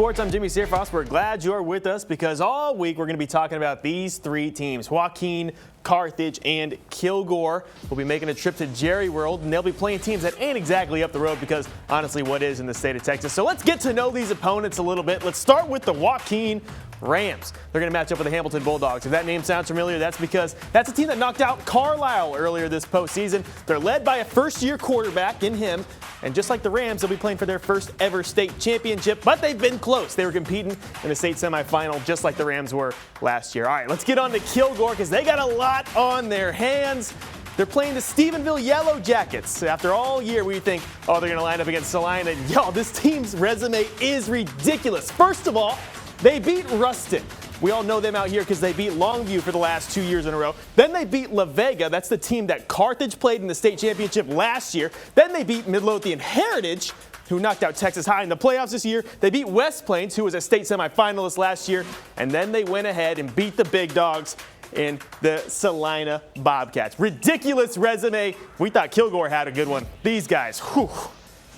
Sports, I'm Jimmy Searfoss. We're glad you're with us because all week we're going to be talking about these three teams, Joaquin, Carthage, and Kilgore. We'll be making a trip to JerryWorld, and they'll be playing teams that ain't exactly up the road because, honestly, what is in the state of Texas? So let's get to know these opponents a little bit. Let's start with the Joaquin Rams. They're going to match up with the Hamilton Bulldogs. If that name sounds familiar, that's because that's a team that knocked out Carlisle earlier this postseason. They're led by a first-year quarterback in him. And just like the Rams, they'll be playing for their first ever state championship, but they've been close. They were competing in the state semifinal just like the Rams were last year. All right, let's get on to Kilgore because they got a lot on their hands. They're playing the Stephenville Yellow Jackets. After all year, we think, oh, they're going to line up against Salina. Y'all, this team's resume is ridiculous. First of all, they beat Ruston. We all know them out here because they beat Longview for the last 2 years in a row. Then they beat La Vega. That's the team that Carthage played in the state championship last year. Then they beat Midlothian Heritage, who knocked out Texas High in the playoffs this year. They beat West Plains, who was a state semifinalist last year. And then they went ahead and beat the big dogs in the Salina Bobcats. Ridiculous resume. We thought Kilgore had a good one. These guys, whew.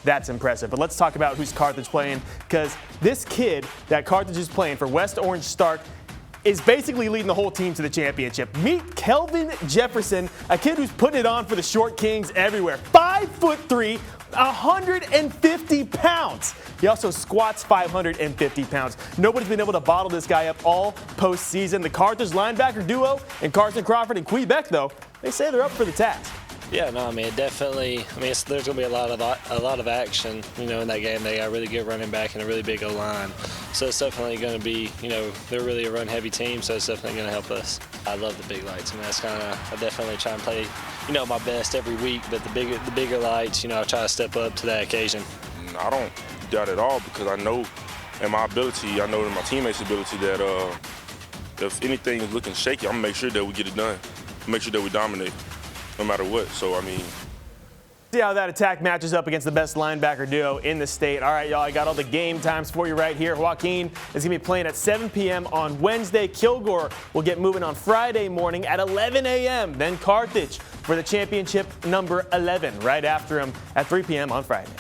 That's impressive. But let's talk about who's Carthage playing, because this kid that Carthage is playing for, West Orange Stark, is basically leading the whole team to the championship. Meet Kelvin Jefferson, a kid who's putting it on for the Short Kings everywhere. 5'3", 150 pounds. He also squats 550 pounds. Nobody's been able to bottle this guy up all postseason. The Carthage linebacker duo and Carson Crawford and Quebec, though, they say they're up for the task. Yeah, no, I mean, definitely. I mean, there's going to be a lot of action, in that game. They got a really good running back and a really big O-line, so it's definitely going to be, they're really a run-heavy team, so it's definitely going to help us. I love the big lights. I mean, that's kind of, I definitely try and play, my best every week. But the bigger lights, I try to step up to that occasion. I don't doubt at all because I know in my ability, I know in my teammates' ability that if anything is looking shaky, I'm gonna make sure that we get it done, make sure that we dominate. No matter what, so I mean. See how that attack matches up against the best linebacker duo in the state. All right, y'all, I got all the game times for you right here. Joaquin is going to be playing at 7 p.m. on Wednesday. Kilgore will get moving on Friday morning at 11 a.m. Then Carthage for the championship number 11 right after him at 3 p.m. on Friday.